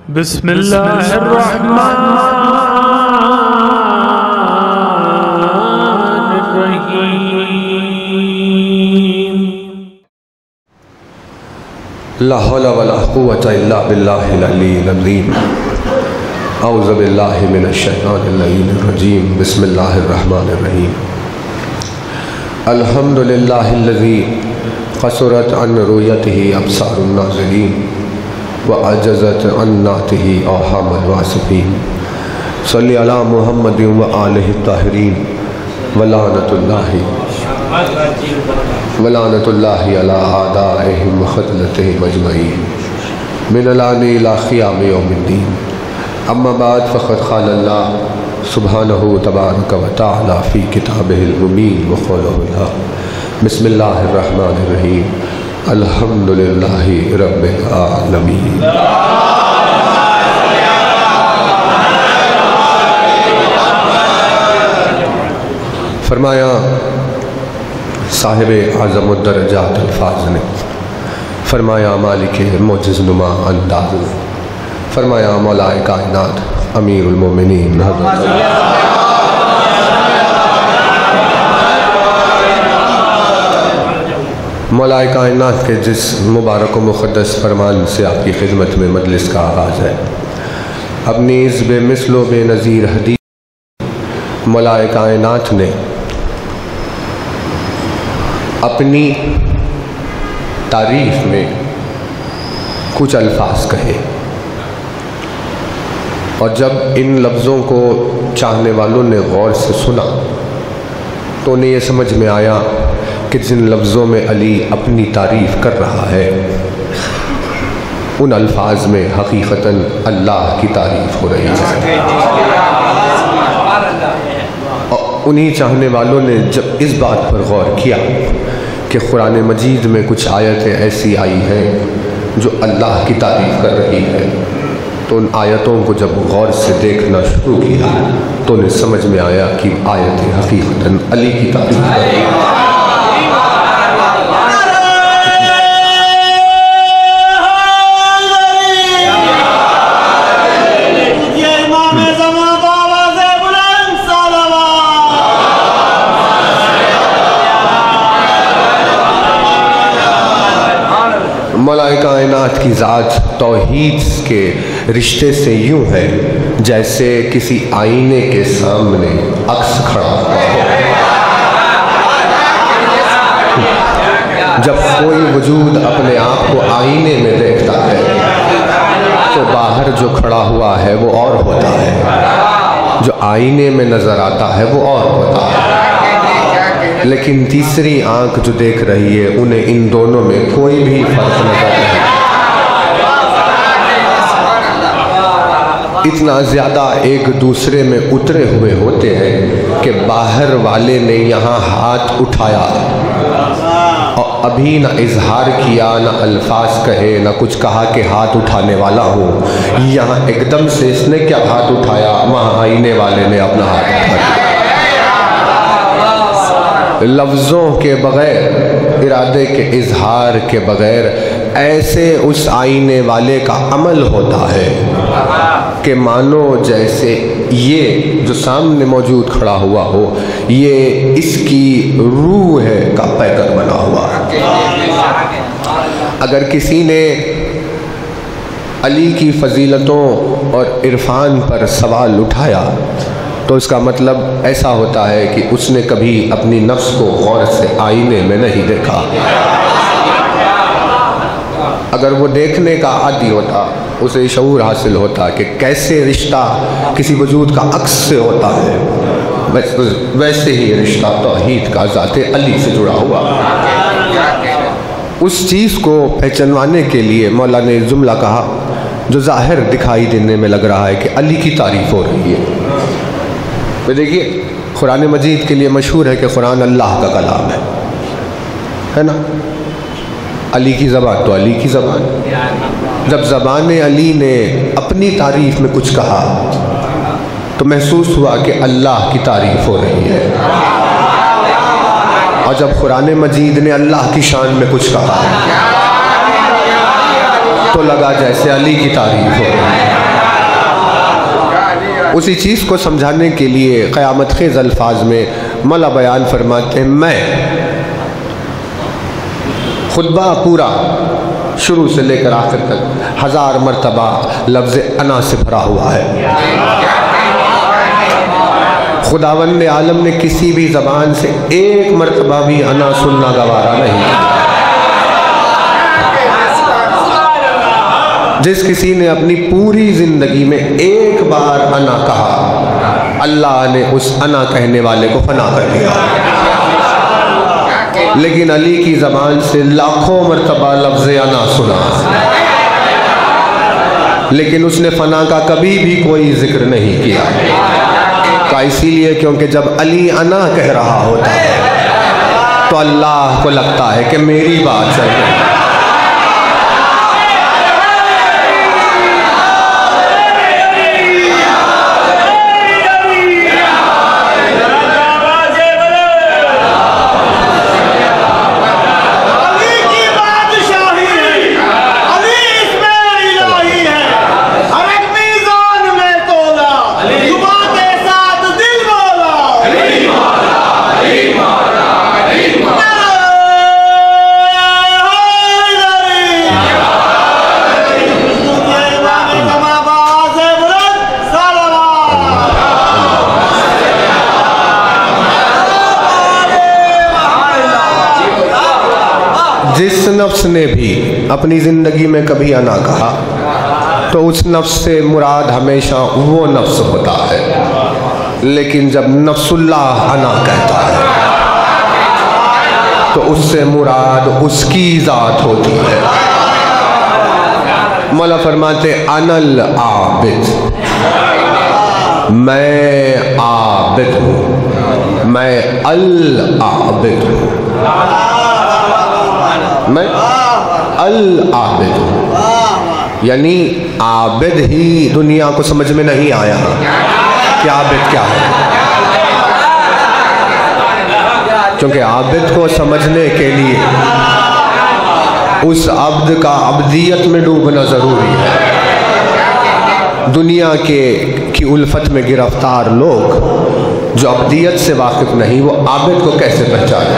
बिस्मिल्लाहिर्रहमानिर्रहीम। ला हौला वला कुव्वता इल्ला बिल्लाहिल अलीय्यिल अज़ीम। औज़ु बिल्लाहि मिनश शैतानिर रजीम। बिस्मिल्लाहिर्रहमानिर्रहीम। अल्हम्दुलिल्लाहिल्लज़ी क़सरत अन रुयतिही अब्सारुन नाज़िरीन व अजज़त अन नातिही अरहामुल वासिफ़ीन। सल्लि अला मुहम्मदिन व आलिहि ताहिरीन व लानतुल्लाहि अला आदाइहिम व ख़ज़लतिहिम अजमईन मिनल आनि इला क़ियाम यौमिद्दीन। अम्मा बाद फ़क़द क़ालल्लाह सुब्हानहु तबारक व तआला फ़ी किताबिहिल मुबीन व क़ौलुहुल हक़। बिस्मिल्लाहिर्रहमानिर्रहीम। अल्हम्दुलिल्लाहि रब्बिल आलमीन। फरमाया साहिब आज़मुद्दरजात अल्फाज़ ने, फरमाया मालिक मोजिज़ नुमा अंदाज़ ने, फरमाया मौलाए कायनात अमीरुल मोमिनीन मौलाए कायनात के जिस मुबारक व मुक़द्दस फरमान से आपकी खिदमत में मजलिस का आगाज़ है, अपनी इस बेमिसल व बेनज़ीर हदीस मौलाए कायनात ने अपनी तारीफ़ में कुछ अल्फाज कहे और जब इन लफ्ज़ों को चाहने वालों ने गौर से सुना तो उन्हें यह समझ में आया कि जिन लफ्ज़ों में अली अपनी तारीफ़ कर रहा है उन अल्फाज में हकीकतन अल्लाह की तारीफ़ हो रही है। और उन्हीं चाहने वालों ने जब इस बात पर गौर किया कि कुरान मजीद में कुछ आयतें ऐसी आई हैं जो अल्लाह की तारीफ़ कर रही है, तो उन आयतों को जब गौर से देखना शुरू किया तो उन्हें समझ में आया कि आयतें हकीकतन अली की तारीफ़ कर रही हैं। मौलाए कायनात की ज़ात तौहीद के रिश्ते से यूँ है जैसे किसी आईने के सामने अक्स खड़ा हुआ हो। जब कोई वजूद अपने आप को आईने में देखता है तो बाहर जो खड़ा हुआ है वो और होता है, जो आईने में नज़र आता है वो और होता है। लेकिन तीसरी आंख जो देख रही है उन्हें इन दोनों में कोई भी फर्क नजर नहीं। इतना ज़्यादा एक दूसरे में उतरे हुए होते हैं कि बाहर वाले ने यहाँ हाथ उठाया और अभी ना इजहार किया, ना अल्फाज कहे, ना कुछ कहा कि हाथ उठाने वाला हूँ, यहाँ एकदम से इसने क्या हाथ उठाया, वहाँ आईने वाले ने अपना हाथ उठाया। लफ्ज़ों के बग़ैर, इरादे के इजहार के बग़ैर ऐसे उस आईने वाले का अमल होता है कि मानो जैसे ये जो सामने मौजूद खड़ा हुआ हो ये इसकी रूह है का पैकर बना हुआ। अगर किसी ने अली की फ़जीलतों और इरफान पर सवाल उठाया तो इसका मतलब ऐसा होता है कि उसने कभी अपनी नफ्स को गौर से आईने में नहीं देखा। अगर वो देखने का आदी होता, उसे शऊर हासिल होता कि कैसे रिश्ता किसी वजूद का अक्स से होता है, वैसे ही रिश्ता तौहीद का ज़ाते अली से जुड़ा हुआ। उस चीज़ को पहचानवाने के लिए मौला ने जुमला कहा जो ज़ाहिर दिखाई देने में लग रहा है कि अली की तारीफ़ हो रही है। तो देखिए कुरान मजीद के लिए मशहूर है कि कुरान अल्लाह का कलाम है ना। अली की ज़बान तो अली की ज़बान। जब ज़बान अली ने अपनी तारीफ़ में कुछ कहा तो महसूस हुआ कि अल्लाह की तारीफ़ हो रही है। और जब कुरान मजीद ने अल्लाह की शान में कुछ कहा तो लगा जैसे अली की तारीफ़ हो रही है। उसी चीज़ को समझाने के लिए क़यामत खेज़ अल्फाज में मौला बयान फरमाते हैं, मैं खुतबा पूरा शुरू से लेकर आखिर तक 1000 मरतबा लफ्ज़ अना से भरा हुआ है। खुदावंद आलम ने किसी भी ज़बान से एक मरतबा भी अना सुनना गवारा नहीं किया। जिस किसी ने अपनी पूरी ज़िंदगी में एक बार अना कहा, अल्लाह ने उस अना कहने वाले को फना कर दिया। लेकिन अली की ज़बान से लाखों मरतबा लफ्ज़ अना सुना, लेकिन उसने फना का कभी भी कोई जिक्र नहीं किया। का इसीलिए क्योंकि जब अली अना कह रहा होता है तो अल्लाह को लगता है कि मेरी बात चल रही है। जिस नफ्स ने भी अपनी ज़िंदगी में कभी अना कहा तो उस नफ्स से मुराद हमेशा वो नफ्स होता है, लेकिन जब नफ्सुल्लाह अना कहता है तो उससे मुराद उसकी ज़ात होती है। मौला फरमाते अनल आबिद, मैं आबिद हूँ, मैं अल आबिद हूँ, मैं अल आबिद हूँ। यानी आबिद ही दुनिया को समझ में नहीं आया कि आबिद क्या है, क्योंकि आबिद को समझने के लिए उस अब्द का अब्दियत में डूबना ज़रूरी है। दुनिया की उल्फत में गिरफ्तार लोग जो अब्दियत से वाकिफ़ नहीं, वो आबिद को कैसे पहचाने?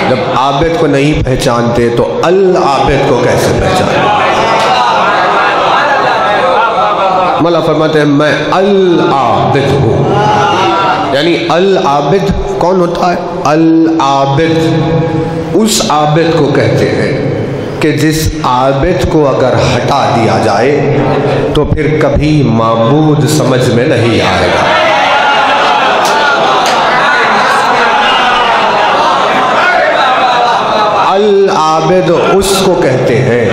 जब आबिद को नहीं पहचानते तो अल आबिद को कैसे पहचाने? मौला फरमाते हैं मैं अल आबिद हूँ। यानी अल आबिद कौन होता है? अल आबिद उस आबिद को कहते हैं कि जिस आबिद को अगर हटा दिया जाए तो फिर कभी माबूद समझ में नहीं आएगा। अल आबिद उसको कहते हैं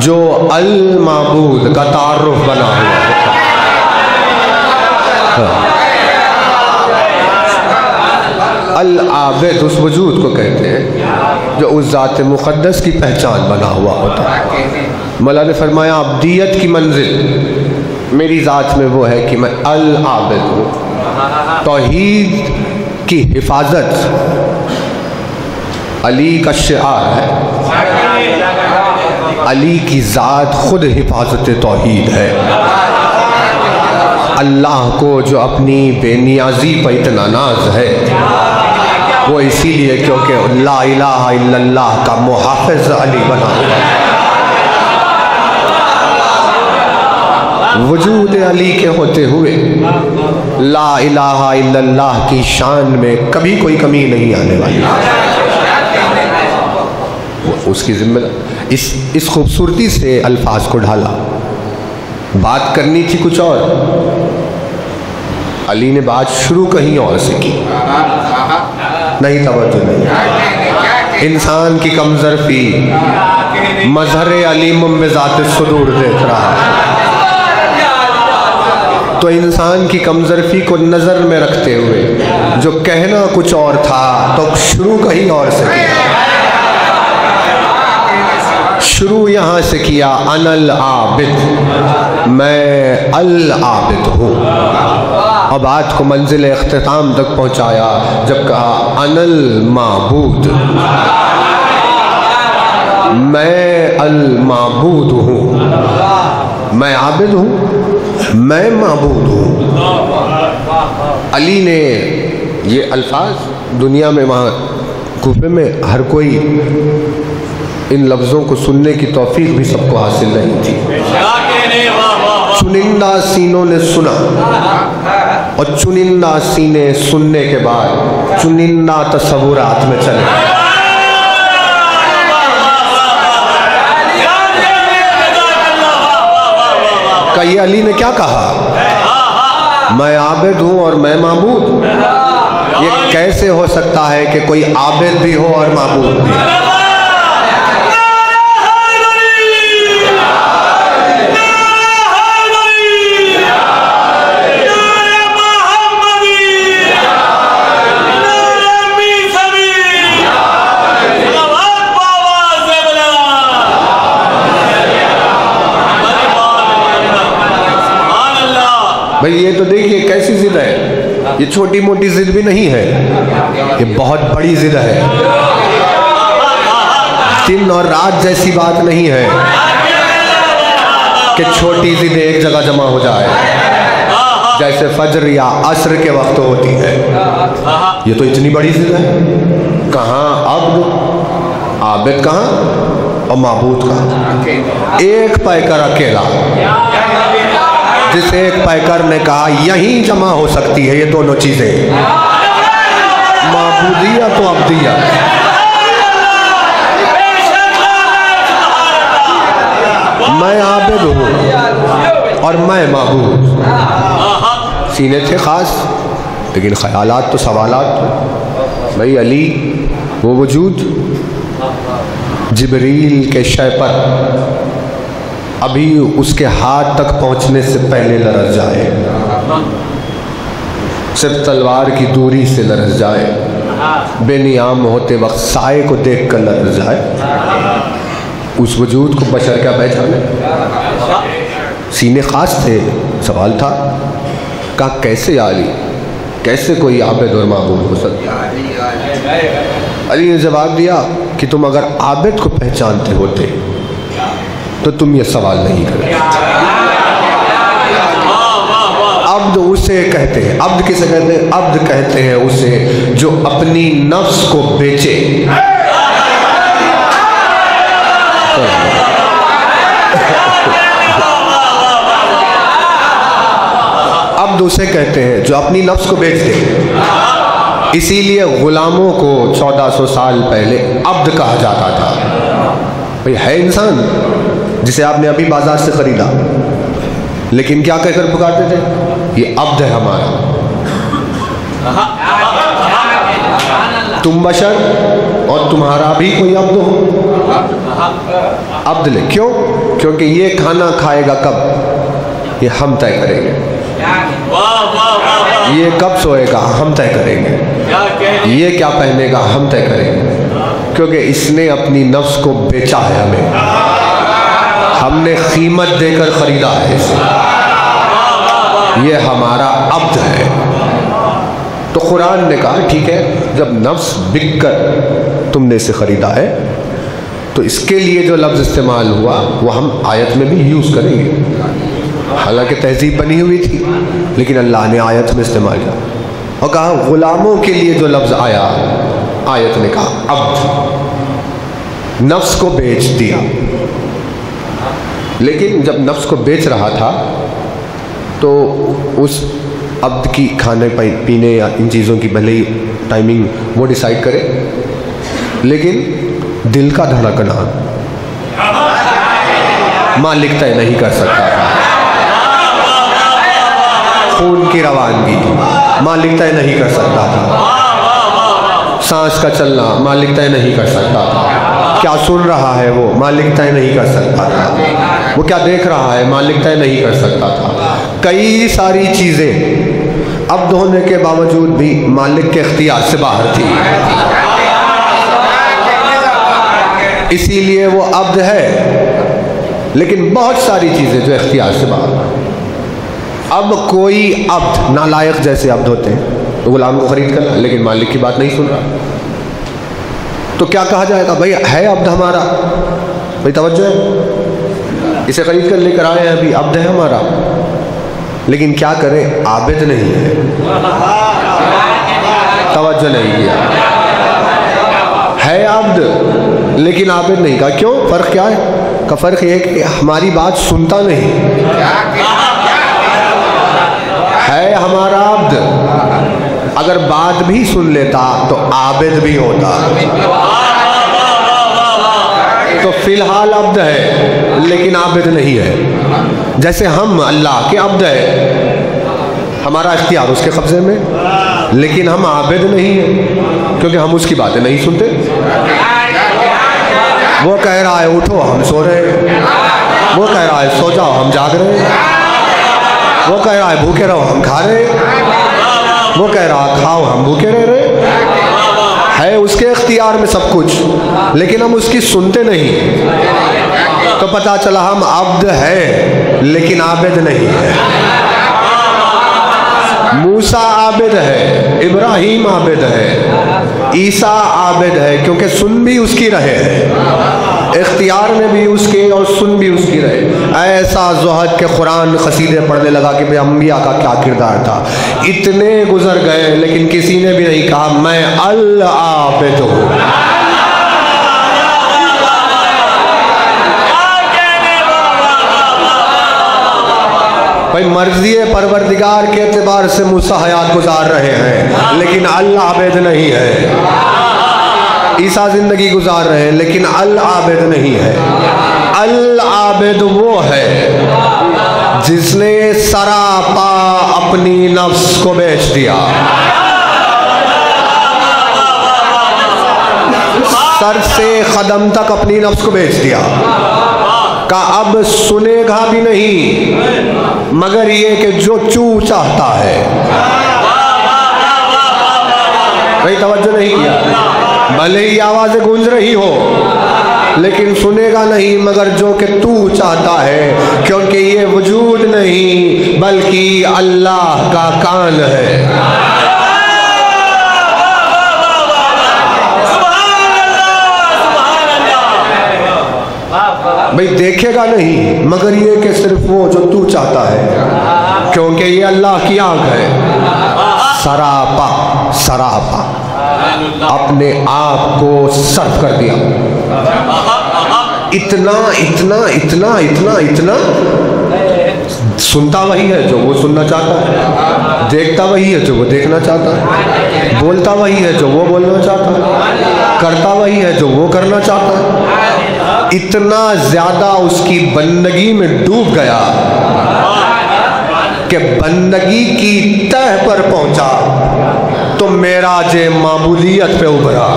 जो अल माबूद का तारुफ बना हुआ है। अल आबिद उस वजूद को कहते हैं जो उस ज़ात मुक़द्दस की पहचान बना हुआ होता है। मौला ने फरमाया अब्दियत की मंजिल मेरी ज़ात में वो है कि मैं अल आबिद हूँ। तौहीद की हिफाजत अली का शिआर है। अली की ज़ात खुद हिफाजत तौहीद है। अल्लाह को जो अपनी बेनियाजी पर इतना नाज है वो इसीलिए क्योंकि ला इलाहा इल्लल्लाह का मुहाफ़िज़ अली बना हुआ है। वजूद अली के होते हुए ला इलाहा इल्लल्लाह की शान में कभी कोई कमी नहीं आने वाली। उसकी जिम्मेदारी इस खूबसूरती से अल्फाज को ढाला। बात करनी थी कुछ और, अली ने बात शुरू कहीं और से की। नहीं, तवज्जो नहीं। इंसान की कमजरफी मजहर अली मुम्मिज़ात सुदूर देख रहा है, तो इंसान की कमजरफी को नज़र में रखते हुए जो कहना कुछ और था तो शुरू कहीं और से किया। शुरू यहाँ से किया अनल आबिद, मैं अल आबिद हूँ। और बात को मंजिल इख्तिताम तक पहुँचाया जब कहा अनल माबूद, मैं अल माबूद हूँ। मैं आबिद हूँ मैं माबूद हूँ। अली ने ये अल्फाज दुनिया में, वहाँ कूफे में हर कोई इन लफ्ज़ों को सुनने की तौफीक भी सबको हासिल नहीं थी। चुनिंदा सीनों ने सुना और चुनिंदा सीने सुनने के बाद चुनिंदा तस्वुरात में चले। ये अली ने क्या कहा? मैं आबिद हूँ और मैं माबूद। ये कैसे हो सकता है कि कोई आबिद भी हो और माबूद भी? भाई ये तो देखिए कैसी जिद है। ये छोटी मोटी जिद भी नहीं है, ये बहुत बड़ी जिद है। दिन और रात जैसी बात नहीं है कि छोटी जिद एक जगह जमा हो जाए जैसे फजर या असर के वक्त होती है। ये तो इतनी बड़ी जिद है। कहाँ अब्द, आबिद कहाँ और माबूद कहाँ? एक पैकर अकेला, जिस एक पैकर ने कहा यहीं जमा हो सकती है ये दोनों चीजें, माबूदियत तो अब्दियत। मैं आबिद हूँ और मैं माबूद। सीने थे खास, लेकिन ख्यालात तो सवालात। भाई अली वो वजूद जिब्रील के शय पर अभी उसके हाथ तक पहुंचने से पहले लरज़ जाए, सिर्फ तलवार की दूरी से लरज़ जाए, बेनियाम होते वक्त साए को देख कर लरज़ जाए। उस वजूद को बशर क्या पहचाने? सीने खास थे। सवाल था कहा कैसे अली, कैसे कोई आबिद और माबूद हो सकता? अली ने जवाब दिया कि तुम अगर आबिद को पहचानते होते तो तुम ये सवाल नहीं करते। अब्द उसे कहते हैं, अब्द किसे कहते हैं? अब्द कहते हैं उसे जो अपनी नफ्स को बेचे। अब्द उसे कहते हैं जो अपनी नफ्स को बेच दे। इसीलिए गुलामों को 1400 साल पहले अब्द कहा जाता था। भाई है इंसान जिसे आपने अभी बाजार से खरीदा, लेकिन क्या कहकर पुकारते थे? ये अब्द है हमारा। तुम बशर और तुम्हारा भी कोई अब्द हो। अब्द ले क्यों? क्योंकि ये खाना खाएगा कब, ये हम तय करेंगे। ये कब सोएगा, हम तय करेंगे। ये क्या पहनेगा, हम तय करेंगे। क्योंकि इसने अपनी नफ्स को बेचा है हमें, हमने कीमत देकर खरीदा है इसे। ये हमारा अब्द है। तो कुरान ने कहा ठीक है, जब नफ्स बिक कर तुमने इसे खरीदा है तो इसके लिए जो लफ्ज़ इस्तेमाल हुआ वो हम आयत में भी यूज़ करेंगे। हालांकि तहजीब बनी हुई थी, लेकिन अल्लाह ने आयत में इस्तेमाल किया और कहा गुलामों के लिए जो लफ्ज़ आया, आयत ने कहा अब्द, नफ्स को बेच दिया। लेकिन जब नफ्स को बेच रहा था तो उस अब्द की खाने पीने या इन चीज़ों की भले ही टाइमिंग वो डिसाइड करे, लेकिन दिल का धड़कना मालिक तय नहीं कर सकता था। खून की रवानगी मालिक तय नहीं कर सकता था। सांस का चलना मालिक तय नहीं कर सकता था। क्या सुन रहा है वो मालिक तय नहीं कर सकता था। वो क्या देख रहा है मालिक तय नहीं कर सकता था। कई सारी चीज़ें अब्द होने के बावजूद भी मालिक के इख्तियार से बाहर थी, इसीलिए वो अब्द है। लेकिन बहुत सारी चीज़ें जो इख्तियार से बाहर। अब कोई अब्द, नालायक जैसे अब्द होते हैं तो गुलाम को खरीद कर, लेकिन मालिक की बात नहीं सुन रहा, तो क्या कहा जाएगा? भाई है अब्द हमारा, भाई तवज्जो है, इसे खरीद कर लेकर आए हैं, अभी अब्द है हमारा। लेकिन क्या करें, आबिद नहीं है। तवज्जो नहीं किया, है आब्द लेकिन आबिद नहीं। का क्यों? फर्क क्या है? का फर्क ये है कि हमारी बात सुनता नहीं है। हमारा आब्द अगर बात भी सुन लेता तो आबिद भी होता। तो फिलहाल अब्द है लेकिन आबिद नहीं है। जैसे हम अल्लाह के अब्द है, हमारा इख्तियार उसके कब्जे में, लेकिन हम आबिद नहीं है क्योंकि हम उसकी बातें नहीं सुनते। वो कह रहा है उठो, हम सो रहे हैं। वो कह रहा है सो जाओ, हम जाग रहे हैं। वो कह रहा है भूखे रहो, हम खा रहे हैं। वो कह रहा है खाओ, हम भूखे रह रहे। है उसके इख्तियार में सब कुछ, लेकिन हम उसकी सुनते नहीं। तो पता चला हम अब्द है लेकिन आबिद नहीं है। मूसा आबिद है, इब्राहिम आबिद है, ईसा आबिद है क्योंकि सुन भी उसकी रहे हैं, इख्तियार में भी उसके और सुन भी उसकी रहे। ऐसा ज़ुहद के कुरान क़सीदे पढ़ने लगा कि भाई अम्बिया का क्या किरदार था। इतने गुजर गए लेकिन किसी ने भी नहीं कहा मैं अल आबिद हूँ। भाई मर्जी परवरदिगार के एतबार से मूसा हयात गुजार रहे हैं लेकिन अल्लाह आबिद नहीं है। ईसा जिंदगी गुजार रहे हैं लेकिन अल आबिद नहीं है। अल आबिद वो है जिसने सरापा अपनी नफ्स को बेच दिया, सर से कदम तक अपनी नफ्स को बेच दिया। का अब सुनेगा भी नहीं मगर ये कि जो चू चाहता है। भाई तवज्जो नहीं किया, भले ही आवाज़ें गूंज रही हो लेकिन सुनेगा नहीं मगर जो कि तू चाहता है, क्योंकि ये वजूद नहीं बल्कि अल्लाह का कान है। भाई देखेगा नहीं मगर ये कि सिर्फ वो जो तू चाहता है, क्योंकि ये अल्लाह की आंख है। सरापा सरापा अपने आप को सर्व कर दिया। इतना इतना इतना इतना इतना सुनता वही है जो वो सुनना चाहता है, देखता वही है जो वो देखना चाहता है, बोलता वही है जो वो बोलना चाहता है, करता वही है जो वो करना चाहता है। इतना ज्यादा उसकी बंदगी में डूब गया कि बंदगी की तह पर पहुंचा तो मेराजे मामूलियत पे उभरा।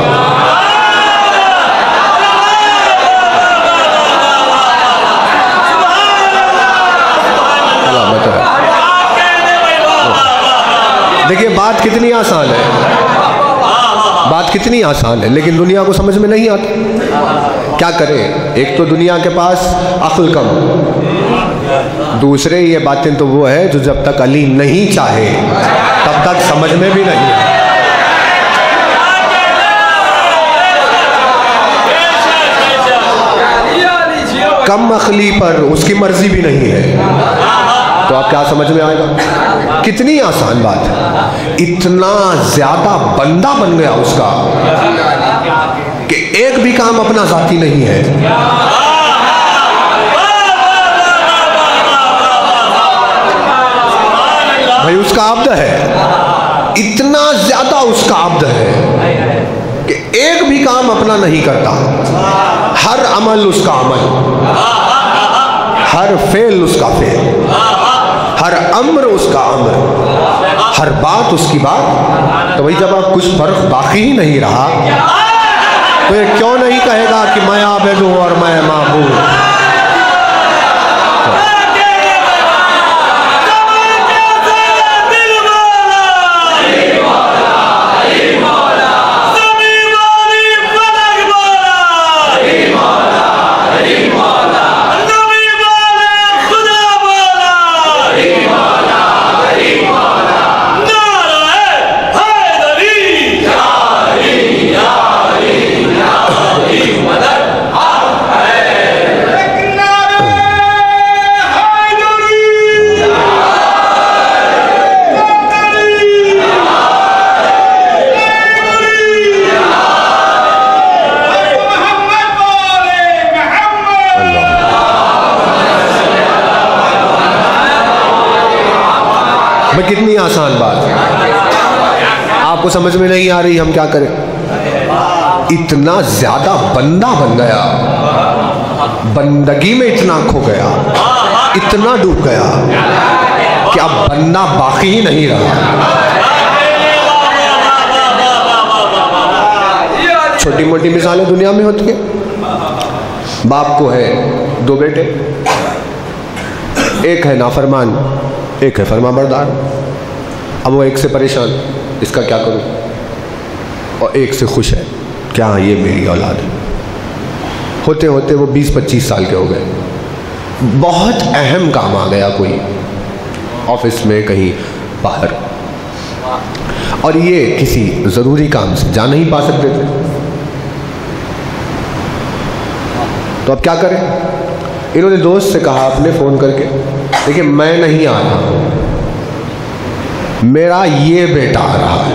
देखिए बात कितनी आसान है, बात कितनी आसान है, लेकिन दुनिया को समझ में नहीं आता। क्या करें, एक तो दुनिया के पास अक्ल कम, दूसरे ये बातें तो वो है जो जब तक अली नहीं चाहे तब तक समझ में भी नहीं है। कम अक्ली पर उसकी मर्जी भी नहीं है तो आप क्या समझ में आएगा। कितनी आसान बात है, इतना ज्यादा बंदा बन गया उसका कि एक भी काम अपना जाती नहीं है। भाई उसका अब्द है, इतना ज्यादा उसका अब्द है कि एक भी काम अपना नहीं करता। हर अमल उसका अमल, हर फेल उसका फेल, हर अम्र उसका अम्र, हर बात उसकी बात। तो भाई जब अब कुछ फर्क बाकी ही नहीं रहा तो ये क्यों नहीं कहेगा कि मैं आबिद हूं और मैं माबूद। भाई कितनी आसान बात है, आपको समझ में नहीं आ रही, हम क्या करें। इतना ज्यादा बंदा बन गया, बंदगी में इतना खो गया, इतना डूब गया कि अब बनना बाकी ही नहीं रहा। छोटी मोटी मिसालें दुनिया में होती है। बाप को है 2 बेटे, एक है नाफरमान, एक है फरमाबरदार। अब वो एक से परेशान, इसका क्या करूं, और एक से खुश है, क्या ये मेरी औलाद है। होते होते वो 20-25 साल के हो गए, बहुत अहम काम आ गया, कोई ऑफिस में कहीं बाहर, और ये किसी ज़रूरी काम से जा नहीं पा सकते थे। तो अब क्या करें। इन्होंने दोस्त से कहा अपने फ़ोन करके, देखिए मैं नहीं आ रहा हूँ, मेरा ये बेटा आ रहा है,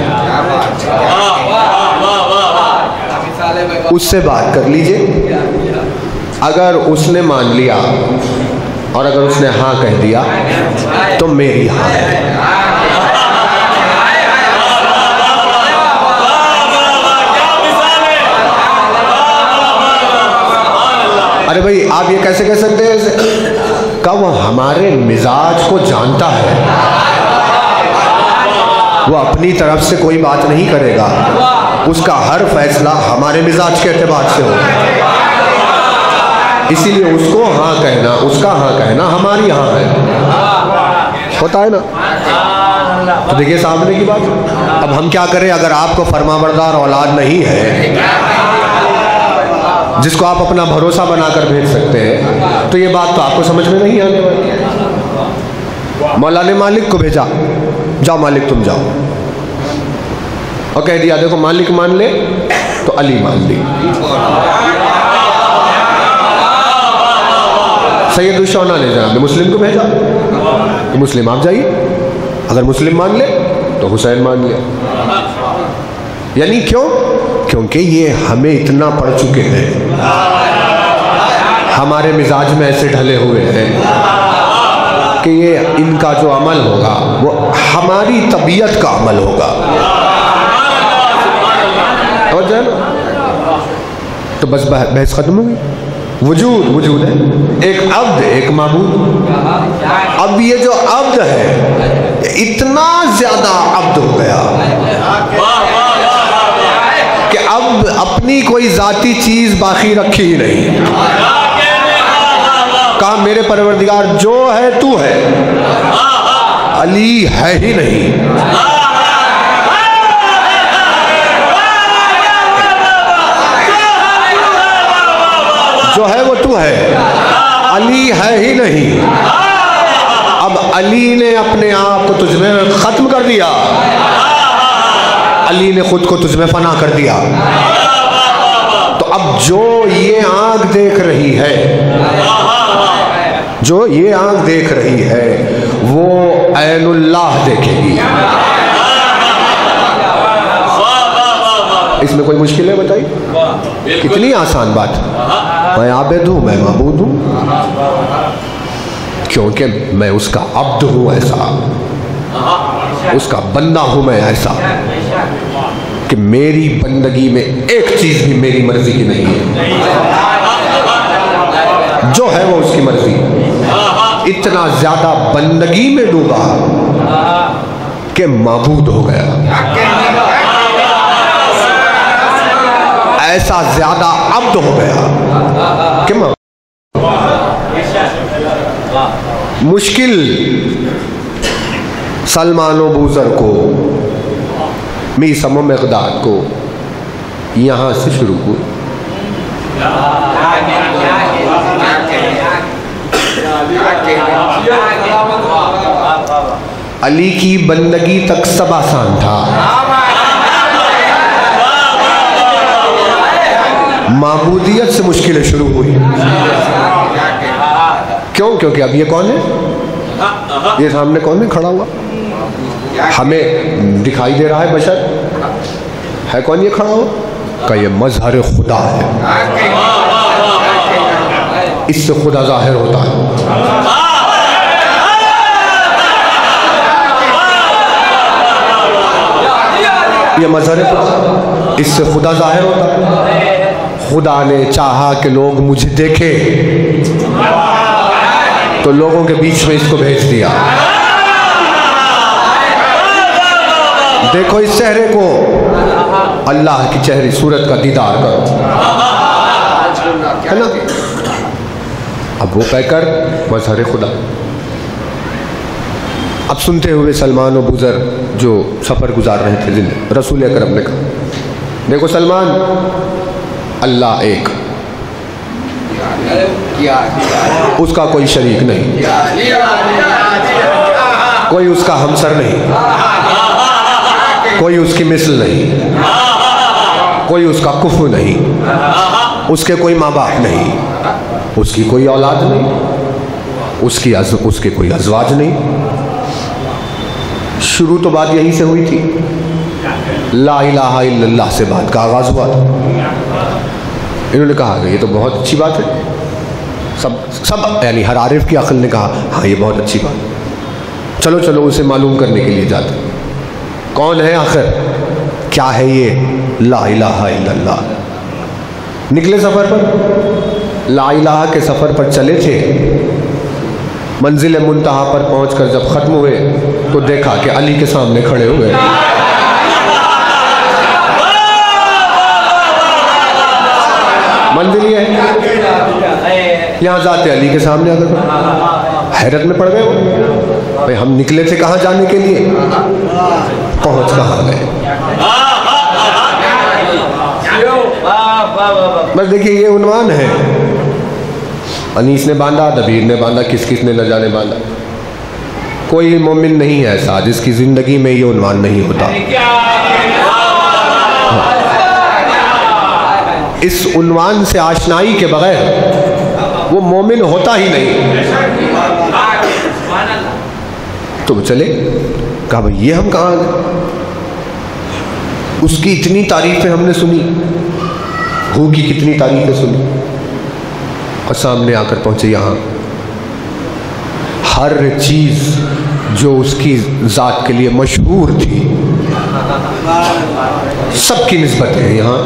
उससे बात कर लीजिए। अगर उसने मान लिया और अगर उसने हाँ कह दिया तो मेरी हाँ है। अरे भाई आप ये कैसे कह सकते हैं ऐसे? कब हमारे मिजाज को जानता है, वो अपनी तरफ से कोई बात नहीं करेगा, उसका हर फैसला हमारे मिजाज के एतबार से होगा। इसीलिए उसको हाँ कहना, उसका हाँ कहना हमारी हाँ है, होता है ना। तो देखिए सामने की बात। अब हम क्या करें, अगर आपको फरमाबरदार औलाद नहीं है जिसको आप अपना भरोसा बनाकर भेज सकते हैं, तो ये बात तो आपको समझ में नहीं आने वाली। मौला ने मालिक को भेजा, जाओ मालिक तुम जाओ, और कह दिया देखो मालिक मान ले तो अली मान ली। सैयद उशौना ने जनाब मुस्लिम को भेजा, तो मुस्लिम आप जाइए, अगर मुस्लिम मान ले तो हुसैन मान ले। यानी क्यों? क्योंकि ये हमें इतना पढ़ चुके हैं, हमारे मिजाज में ऐसे ढले हुए हैं कि ये इनका जो अमल होगा वो हमारी तबीयत का अमल होगा। और जाए तो बस बहस खत्म हो गई। वजूद है, एक अब्द एक माबूद। अब ये जो अब्द है इतना ज्यादा अब्द हो गया कि अब अपनी कोई जाती चीज बाकी रखी ही नहीं। कहा मेरे परवरदिगार जो है तू है, अली है ही नहीं। जो है वो तू है, अली है ही नहीं। अब अली ने अपने आप को तुझमें खत्म कर दिया, अली ने खुद को तुझमें फना कर दिया। तो अब जो ये आंख देख रही है, जो ये आंख देख रही है वो ऐनुल्लाह देखेगी। इसमें कोई मुश्किल है बताइए? कितनी आसान बात है। मैं आबिद हूं, मैं माबूद हूं, क्योंकि मैं उसका अब्द हूं, ऐसा उसका बंदा हूं मैं ऐसा कि मेरी बंदगी में एक चीज भी मेरी मर्जी की नहीं है, जो है वो उसकी मर्जी। इतना ज्यादा बंदगी में डूबा कि माबूद हो गया, ऐसा ज्यादा अब्द हो गया कि मुश्किल सलमान बूजर को, मीसम मकदाद को यहाँ से शुरू हुई। अली की बंदगी तक सब आसान था, माबूदियत से मुश्किलें शुरू हुई। क्यों? क्योंकि अब ये कौन है? ये सामने कौन है खड़ा हुआ? हमें दिखाई दे रहा है बशर है, कौन ये खड़ा हुआ? का ये मजहर खुदा है, इससे खुदा जाहिर होता है। मजहर खुदा, इससे खुदा जाहिर होता। खुदा ने चाहा कि लोग मुझे देखे तो लोगों के बीच में इसको भेज दिया। देखो इस चेहरे को, अल्लाह की चेहरे सूरत का दीदार करो, है ना। अब वो कहकर मजहर खुदा। अब सुनते हुए सलमान और बुज़र जो सफ़र गुजार रहे थे जिन रसूल अकरम ने कहा, देखो सलमान, अल्लाह एक, उसका कोई शरीक नहीं, कोई उसका हमसर नहीं, कोई उसकी मिसल नहीं, कोई उसका कुफू नहीं, उसके कोई माँ बाप नहीं, उसकी कोई औलाद नहीं, उसके कोई अज़वाज नहीं। शुरू तो बात यहीं से हुई थी, ला इलाहा इल्लल्लाह से बात का आगाज़ हुआ। इन्होंने कहा कि ये तो बहुत अच्छी बात है, सब यानी हर आरिफ की अक्ल ने कहा हाँ ये बहुत अच्छी बात, चलो चलो उसे मालूम करने के लिए जाते। कौन है आखिर, क्या है ये ला इलाहा इल्लल्लाह। निकले सफ़र पर, ला इलाहा के सफ़र पर चले थे। मंजिल मुंतहा पर पहुंचकर जब ख़त्म हुए तो देखा कि अली के सामने खड़े हुए। मंजिल ये है, यहाँ जाते अली के सामने आकर हैरत में पड़ गए वो, भाई हम निकले थे कहाँ जाने के लिए, पहुंच कहाँ गए। बस देखिए ये उन्वान है, अनीस ने बांधा, दबीर ने बांधा, किस किस ने न जाने बांधा। कोई मोमिन नहीं है ऐसा जिसकी ज़िंदगी में ये उन्वान नहीं होता। इस उन्वान से आशनाई के बगैर वो मोमिन होता ही नहीं। तो चले, कहा भाई ये हम कहाँ गए। उसकी इतनी तारीफें हमने सुनी, हू की कितनी तारीफें सुनी, और सामने आकर पहुंचे यहाँ। हर चीज़ जो उसकी ज़ात के लिए मशहूर थी सबकी निस्बत है यहाँ।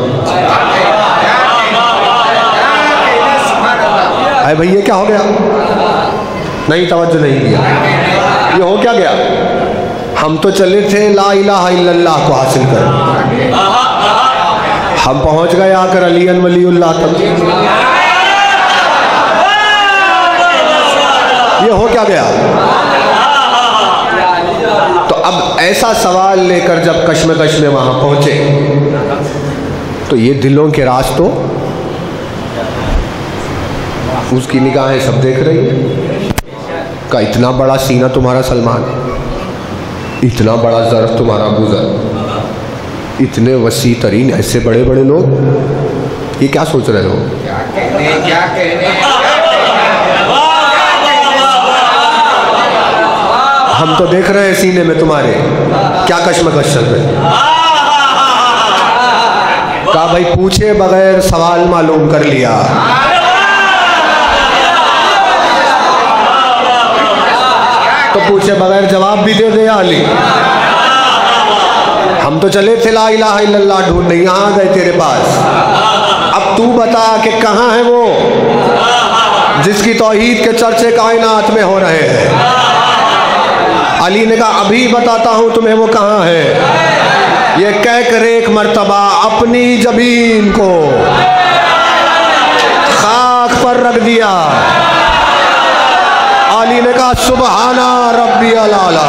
अरे भाई ये क्या हो गया, नहीं तवज्जो नहीं किया, ये हो क्या गया। हम तो चले थे ला इलाहा इल्लल्लाह को हासिल कर, हम पहुंच गए आकर अली वलीउल्लाह तक। ये हो क्या गया। तो अब ऐसा सवाल लेकर जब कश्मकश में वहां पहुंचे तो ये दिलों के राज तो उसकी निगाहें सब देख रही है। का इतना बड़ा सीना तुम्हारा सलमान, इतना बड़ा ज़र्फ तुम्हारा बुज़र, इतने वसी तरीन ऐसे बड़े बड़े लोग, ये क्या सोच रहे हो। क्या कहने हम तो देख रहे हैं सीने में तुम्हारे क्या कश्मकश चल रही। कहा भाई पूछे बगैर सवाल मालूम कर लिया। तो पूछे बगैर जवाब भी दे दे अली। हम तो चले थे ला इलाहा इल्लल्लाह ढूंढने, यहाँ गए तेरे पास। अब तू बता कि कहाँ है वो जिसकी तौहीद के चर्चे कायनात में हो रहे हैं। अली ने कहा अभी बताता हूँ तुम्हें वो कहाँ है। ये कह कर एक मर्तबा अपनी जबीन को खाक पर रख दिया। अली ने कहा सुबहाना रब्बी अल-आला।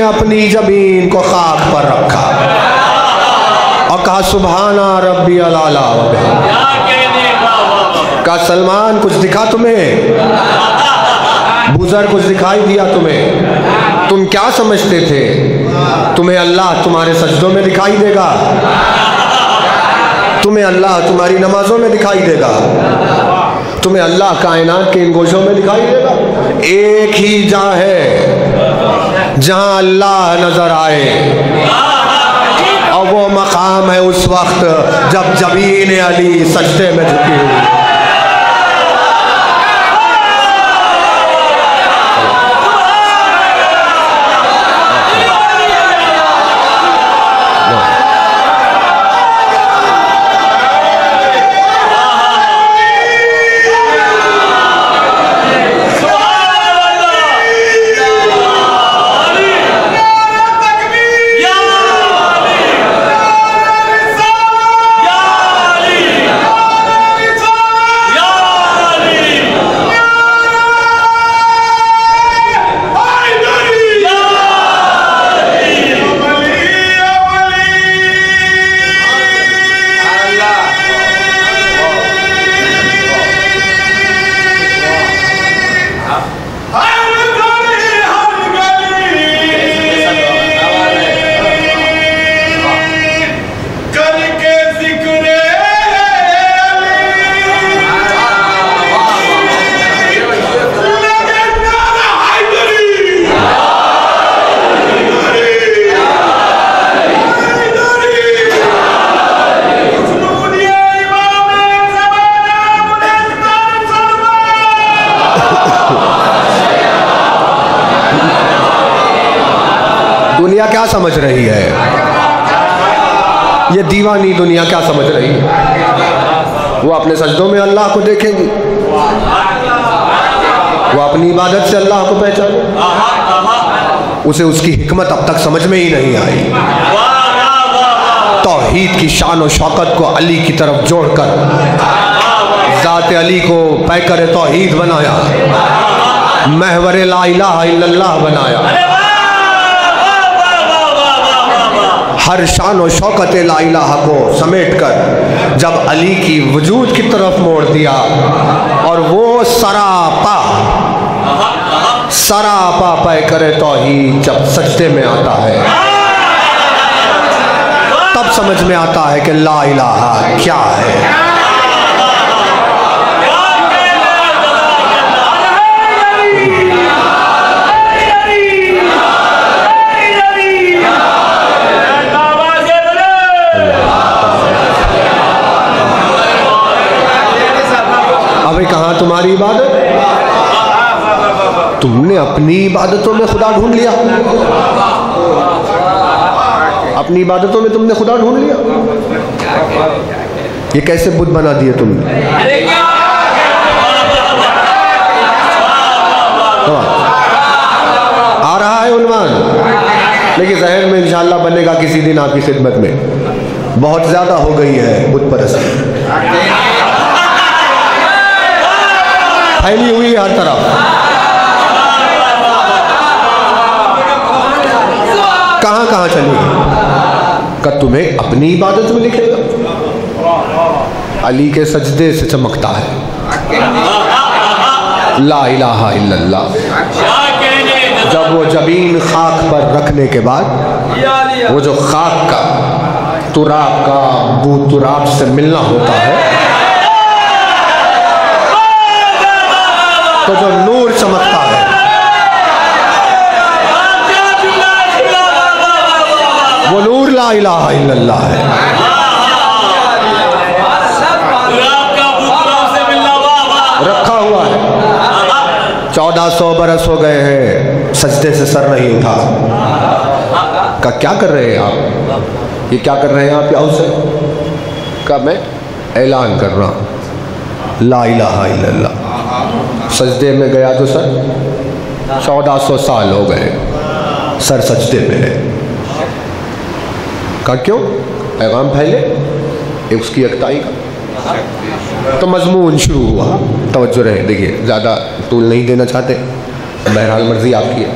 अपनी जमीन को खाक पर रखा और कहा सुबहाना रब्बी अल-आला। कहा सलमान कुछ दिखा तुम्हें, बुज़र कुछ दिखाई दिया तुम्हें। तुम क्या समझते थे तुम्हें अल्लाह तुम्हारे सजदों में दिखाई देगा। तुम्हें अल्लाह तुम्हारी नमाजों में दिखाई देगा, तुम्हें अल्लाह कायनात के इन गोशों में दिखाई देगा। एक ही जहां है जहां अल्लाह नजर आए, और वो मकाम है उस वक्त जब जबीन अली सजदे में झुकी हुई। दुनिया क्या समझ रही है, ये दीवानी दुनिया क्या समझ रही है? वो अपने सजदों में अल्लाह को देखेंगी, वो अपनी इबादत से अल्लाह को पहचाने, उसे उसकी हिकमत अब तक समझ में ही नहीं आई। तौहीद की शान और शौकत को अली की तरफ जोड़कर ज़ात अली को पैकर तौहीद बनाया, महवर ला इलाहा इल्लल्लाह बनाया। हर शान और शौकत ला इलाहा को समेट कर जब अली की वजूद की तरफ मोड़ दिया, और वो सरापा पैकर तौहीद जब सजदे में आता है, तब समझ में आता है कि ला इलाहा क्या है। अभी कहाँ तुम्हारी इबादत? तुमने अपनी इबादतों में खुदा ढूंढ लिया, अपनी इबादतों में तुमने खुदा ढूंढ लिया। ये कैसे बुत बना दिए तुमने? आ रहा है उन्वान, लेकिन जहन में इंशाअल्लाह बनेगा किसी दिन आपकी खिदमत में। बहुत ज्यादा हो गई है बुत परस्ती, फैली हुई हर तरफ। कहां कहां चली? का तुम्हें अपनी इबादत में लिखेगा? अली के सजदे से चमकता है ला इलाहा इल्लल्लाह। जब वो जबीन खाक पर रखने के बाद वो जो खाक का तुराब का बू तुराब से मिलना होता है, तो जो नूर चमकता है, वो नूर ला इलाहा इल्लल्लाह है। रखा हुआ है, 1400 बरस हो गए हैं, सजदे से सर नहीं उठा। का क्या कर रहे हैं आप? ये क्या कर रहे हैं आप? या उसे का मैं ऐलान कर रहा हूँ ला इलाहा इल्लल्लाह। सजदे में गया तो सर 1400 साल हो गए, सर सजदे में है। का क्यों? पैगाम फैले उसकी अक्ताई का। तो मजमून शुरू हुआ, तवज्जो रहे, देखिए ज़्यादा तूल नहीं देना चाहते, बहरहाल मर्जी आपकी है।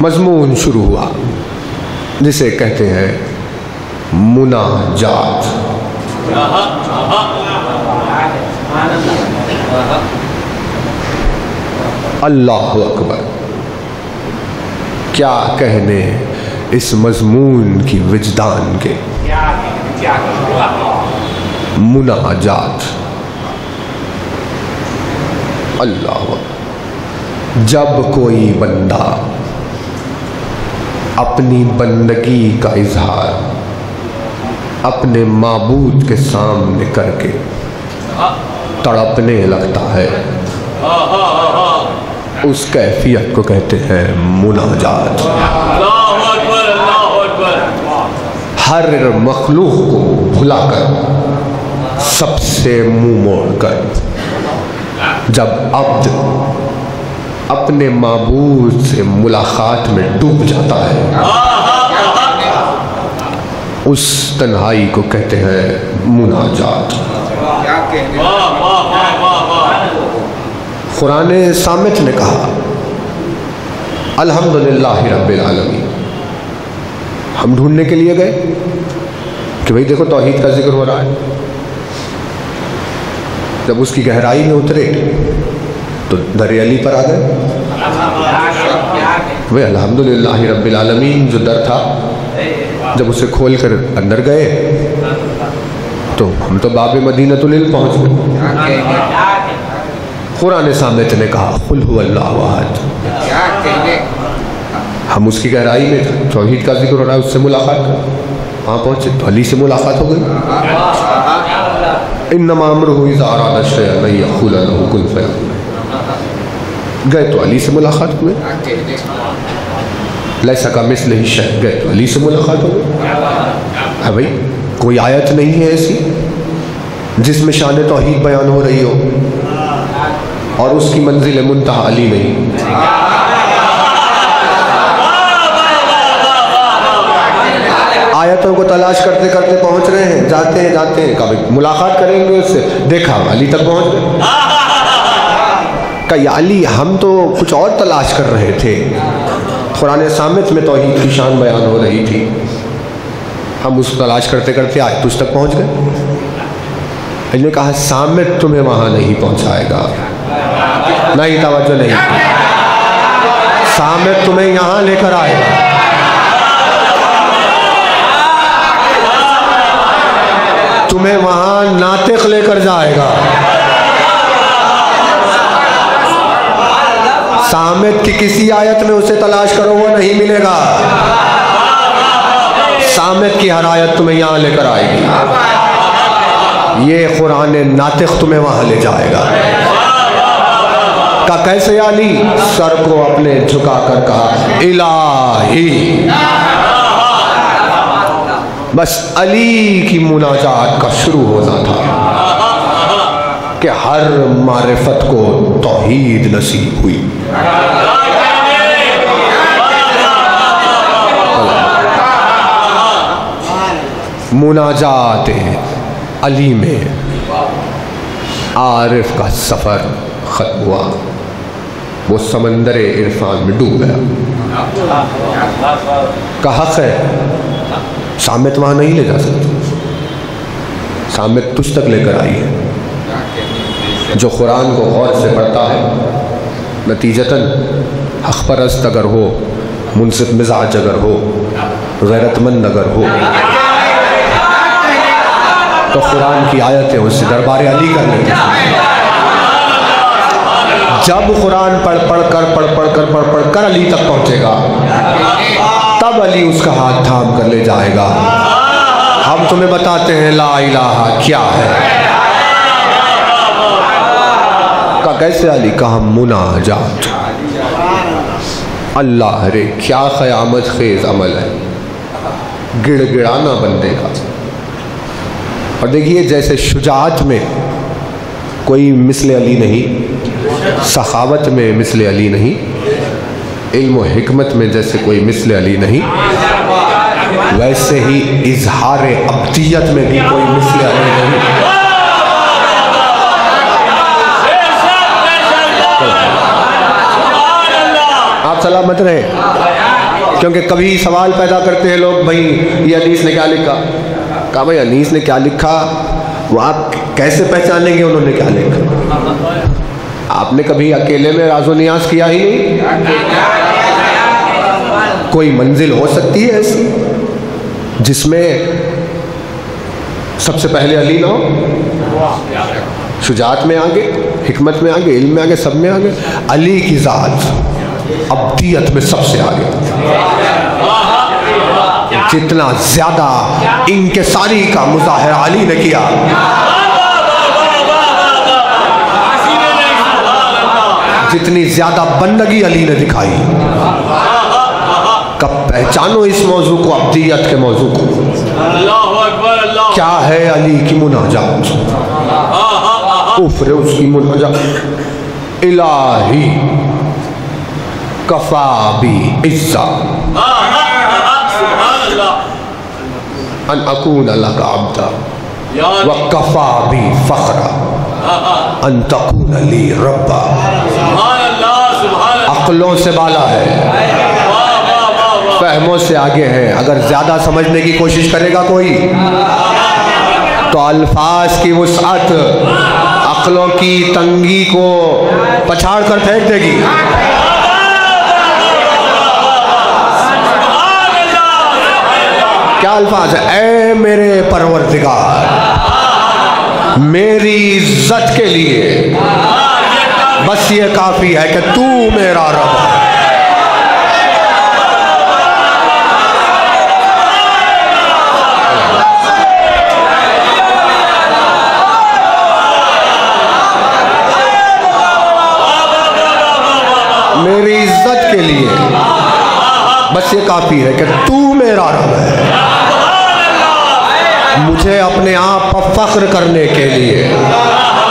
मजमून शुरू हुआ जिसे कहते हैं मुनाजात। अल्लाह अकबर। क्या कहने इस मजमून की विजदान के। मुनाजात। अल्लाह, जब कोई बंदा अपनी बंदगी का इजहार अपने माबूद के सामने करके तड़पने लगता है, उस कैफियत को कहते हैं मुनाजात। हर मखलूक को भुलाकर, सबसे मुंह मोड़कर जब अब्द अपने माबूद से मुलाकात में डूब जाता है, उस तन्हाई को कहते हैं मुनाजात। कुरान सामित ने कहा अल्हम्दुलिल्लाह रब्बिल आलमीन। हम ढूंढने के लिए गए कि भाई देखो तौहीद का जिक्र हो रहा है। जब उसकी गहराई में उतरे तो दर अली पर आ गए। भाई अल्हम्दुलिल्लाह रब्बिल आलमीन जो दर था, जब उसे खोल कर अंदर गए तो हम तो बाबे मदीनतुल इल्म पहुंच गए। कुरान सामित ने कहा कुल हुवल्लाहु अहद। हम उसकी गहराई में तौहीद का जिक्र हो रहा है, उससे मुलाकात कर, वहाँ पहुँचे तो अली से मुलाकात हो गई। इन्नमा अम्रुहु इज़ा अरादा शयअन अन यक़ूला लहू कुन फयकून। गए तो अली से मुलाकात हुई। लैसा कमिस्लिही शै, गए तो अली से मुलाकात हो गई। है भाई, कोई आयत नहीं है ऐसी जिसमें शान तौहीद बयान हो रही हो और उसकी मंजिल मुंतहा अली नहीं। आयतों को तलाश करते करते पहुंच रहे हैं, जाते हैं कभी मुलाकात करेंगे उससे, देखा अली तक पहुंच गए। कहीं अली, हम तो कुछ और तलाश कर रहे थे। कुरान सामित में तौहीद की शान बयान हो रही थी, हम उस तलाश करते करते आज तुझ तक पहुंच गए। इन्होंने कहा सामित तुम्हें वहां नहीं पहुंचाएगा। नहीं, तवज्जो नहीं, सामित तुम्हें यहां लेकर आएगा। तुम्हें वहां नातिक लेकर जाएगा। सामित की किसी आयत में उसे तलाश करो, वो नहीं मिलेगा। सामित की हर आयत तुम्हें यहां लेकर आएगी। ये कुरान नातिक तुम्हें वहां ले जाएगा। का कैसे अली? सर को अपने झुकाकर कहा इलाही। बस अली की मुनाजात का शुरू होना था कि हर मारिफत को तौहीद नसीब हुई। मुनाजात अली में आरिफ का सफ़र ख़त्म हुआ, वो समंदर इरफान में डूब गया। का हक़ है, सामित वहाँ नहीं ले जा सकती। सामित तुझ तक लेकर आई है। जो कुरान को गौर से पढ़ता है, नतीजतन हक़ परस्त अगर हो, मुनसिफ मिजाज अगर हो, गैरतमंद अगर हो, तो कुरान की आयतें उससे दरबार अली कर लेते हैं। जब कुरान पढ़ पढ़ कर अली तक पहुँचेगा, तब अली उसका हाथ थाम कर ले जाएगा। हम तुम्हें बताते हैं ला इलाहा क्या है। का कैसे अली? कहा मुनाजात। अल्लाह रे, क्या क़यामत ख़ेज़ अमल है, गिड़गिड़ाना बंदे का। और देखिए, जैसे शुजाअत में कोई मिस्ले अली नहीं, सखावत में मिस्ले अली नहीं, इल्म व हिकमत में जैसे कोई मिस्ले अली नहीं, वैसे ही इजहार अब्दियत में भी कोई मिस्ले अली नहीं। आप सलामत रहे, क्योंकि कभी सवाल पैदा करते हैं लोग, भाई ये हदीस ने क्या लिखा। कहा भाई हदीस ने क्या लिखा वो आप कैसे पहचानेंगे उन्होंने क्या लिखा? आपने कभी अकेले में राज़ो नियाज किया ही नहीं? कोई मंजिल हो सकती है ऐसी जिसमें सबसे पहले अली ना हो, शुजात में आगे, हिकमत में आगे, इल्म में आगे, सब में आगे। अली की ज़ात अब्दियत में सबसे आगे। जितना ज्यादा इंकिसारी का मुजाहिरा अली ने किया, जितनी ज्यादा बंदगी अली ने दिखाई। कब पहचानो इस मौजू को, अब्दियत के मौजू को। क्या है अली की मुनाजात, उफ़्र उसकी मुनाजात। इलाही कफ़ा बी इज़्ज़ा अन अकून लका अब्दा व कफ़ा बी फ़ख्रा अन तकून ली रब्बा। अक्लों से बाला है, फहमों से आगे है। अगर ज़्यादा समझने की कोशिश करेगा कोई तो अल्फाज की वुसअत अक्लों की तंगी को पछाड़ कर फेंक देगी। क्या अल्फाज है? ऐ मेरे परवरदिगार, मेरी इज्जत के लिए बस ये काफी है कि तू मेरा रब है। मेरी इज्जत के लिए बस ये काफी है कि तू मेरा रब है। मुझे अपने आप पर फख्र करने के लिए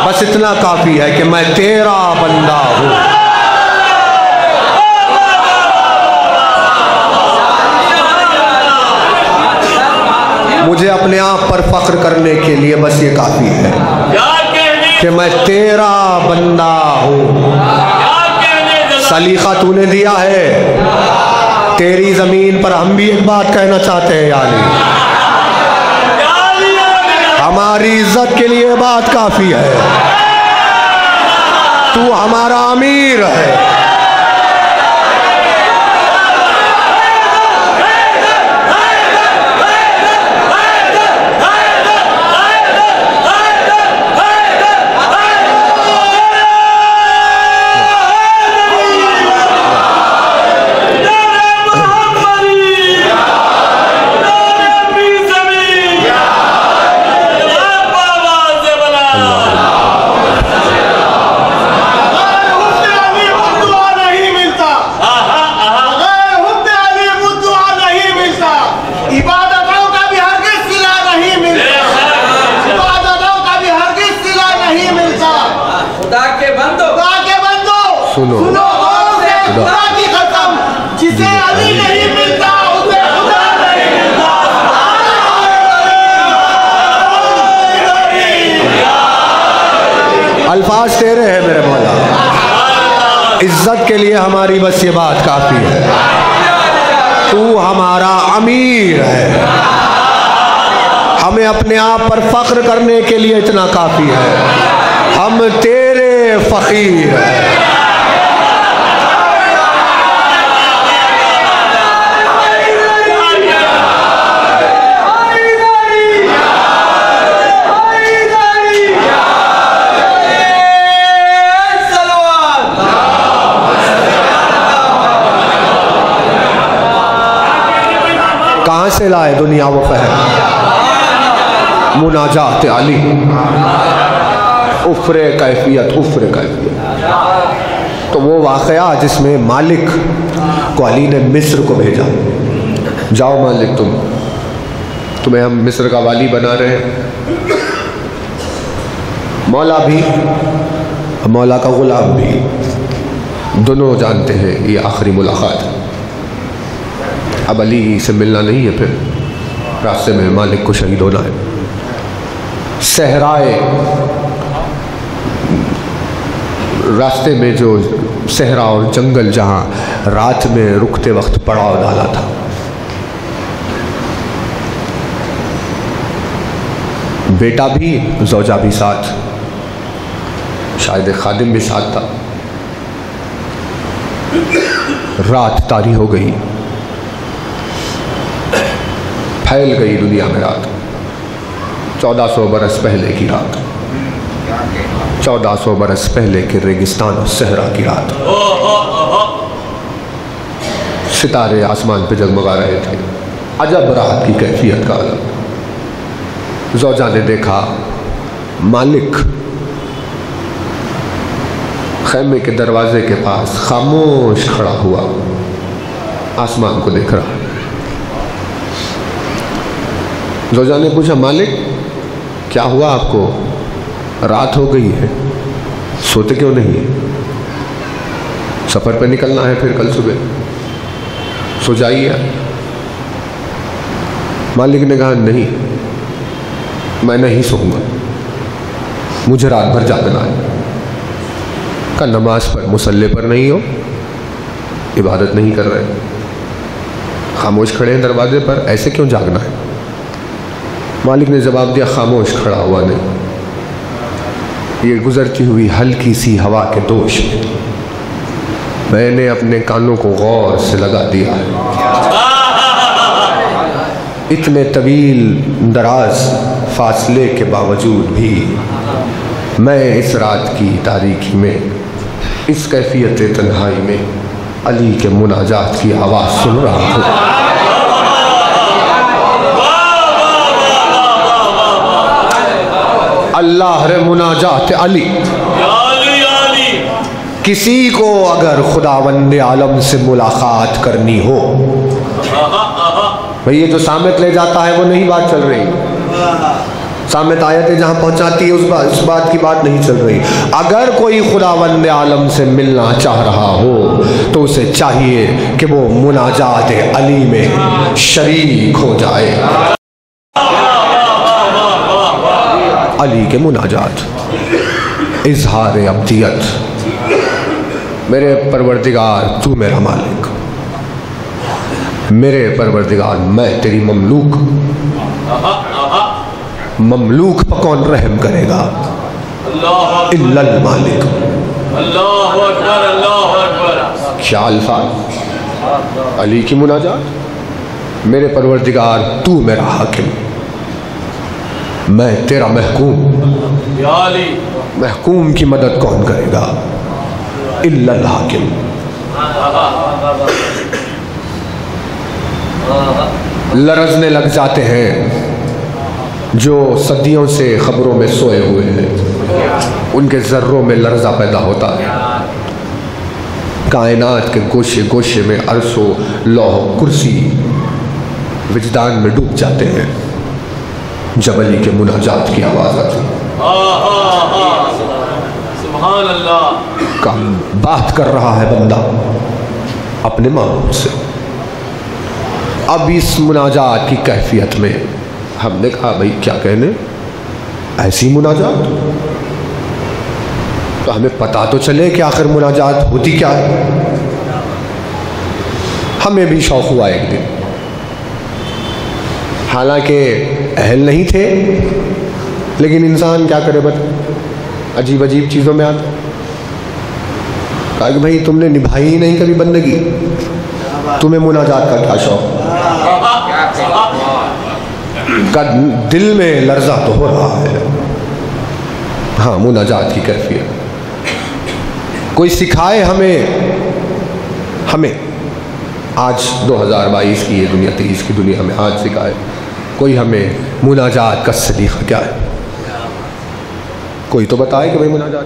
बस इतना काफी है कि मैं तेरा बंदा हूं। मुझे अपने आप पर फख्र करने के लिए बस ये काफी है कि मैं तेरा बंदा हूं। सलीका तूने दिया है, तेरी जमीन पर हम भी एक बात कहना चाहते हैं यानी हमारी इज्जत के लिए बात काफी है। तू हमारा अमीर है। सुनो, खुदा की कसम, जिसे अली नहीं मिलता उसे खुदा नहीं मिलता। अल्फाज तेरे हैं मेरे मौला, इज्जत के लिए हमारी बस ये बात काफी है। तू हमारा अमीर है। हमें अपने आप पर फख्र करने के लिए इतना काफी है। हम तेरे फकीर हैं। कहाँ से लाए दुनिया वो फहम? मुनाजात अली, उफ़्रे कैफियत, उफ़्रे कैफियत। तो वो वाक़या जिसमें मालिक को अली ने मिस्र को भेजा, जाओ मालिक तुम्हें हम मिस्र का वाली बना रहे हैं। मौला भी, मौला का ग़ुलाम भी, दोनों जानते हैं ये आखिरी मुलाकात है। अब अली से मिलना नहीं है, फिर रास्ते में मालिक को शहीद होना है। सहराए रास्ते में जो सहरा और जंगल जहाँ रात में रुकते वक्त पड़ाव डाला था, बेटा भी, ज़ौजा भी साथ, शायद खादिम भी साथ था। रात तारी हो गई, फैल गई दुनिया में रात। 1400 बरस पहले की रात, 1400 बरस पहले के रेगिस्तान और सहरा की रात। सितारे आसमान पे जगमगा रहे थे। अजब रात की कैफियत का आलम। ज़ौजा ने देखा मालिक खैमे के दरवाजे के पास खामोश खड़ा हुआ आसमान को देख रहा। ज़ौजा ने पूछा, मालिक क्या हुआ आपको? रात हो गई है, सोते क्यों नहीं? सफ़र पे निकलना है फिर कल सुबह, सो जाइए। मालिक ने कहा, नहीं मैं नहीं सोऊंगा, मुझे रात भर जागना है। का नमाज पर मुसल्ले पर नहीं हो, इबादत नहीं कर रहे, खामोश खड़े हैं दरवाजे पर, ऐसे क्यों जागना है? मालिक ने जवाब दिया, खामोश खड़ा हुआ नहीं, ये गुजरती हुई हल्की सी हवा के दोष में मैंने अपने कानों को गौर से लगा दिया है। इतने तवील दराज फासले के बावजूद भी मैं इस रात की तारीकी में, इस कैफियत तन्हाई में अली के मुनाजात की आवाज़ सुन रहा हूँ। अल्लाह रे मुनाजात अली। किसी को अगर खुदावंदे आलम से मुलाकात करनी हो, भाई ये जो सामत ले जाता है वो नहीं बात चल रही, सामत आयतें जहाँ पहुँचाती है उस बात की बात नहीं चल रही। अगर कोई खुदावंदे आलम से मिलना चाह रहा हो तो उसे चाहिए कि वो मुनाजात अली में शरीक हो जाए। अली के मुनाजात, इजहार अब्दियत, मेरे परवरदिगार तू मेरा मालिक, मेरे परवरदिगार मैं तेरी ममलूक, ममलूक पर कौन रहम करेगा? इल्लल मालिक। अल्लाहु अकबर, अल्लाहु अकबर। क्या अल्फाज! अली की मुनाजात, मेरे परवरदिगार तू मेरा हाकिम, मैं तेरा महकूम, महकूम की मदद कौन करेगा? इल्लल हाकिम। लरजने लग जाते हैं जो सदियों से खबरों में सोए हुए हैं, उनके जर्रों में लर्जा पैदा होता है। कायनात के गोशे गोशे में अरसों लौह कुर्सी विजदान में डूब जाते हैं जब अली के मुनाजात की आवाज़ आती है। सुभान अल्लाह। का बात कर रहा है बंदा अपने मामूल से। अब इस मुनाजात की कैफियत में हमने कहा, भाई क्या कहने, ऐसी मुनाजात तो हमें पता तो चले कि आखिर मुनाजात होती क्या है। हमें भी शौक़ हुआ एक दिन, हालांकि अहल नहीं थे, लेकिन इंसान क्या करे, बता अजीब अजीब चीज़ों में आता। कहा कि भाई तुमने निभाई ही नहीं कभी बंदगी, तुम्हें मुनाजात का क्या शौक़? का दिल में लर्जा तो हो रहा है। हाँ, मुनाजात की कैफियत कोई सिखाए हमें आज 2022 की ये दुनिया, 23 की दुनिया में आज सिखाए कोई हमें मुनाजात का सलीका क्या है? कोई तो बताए कि भाई मुनाजात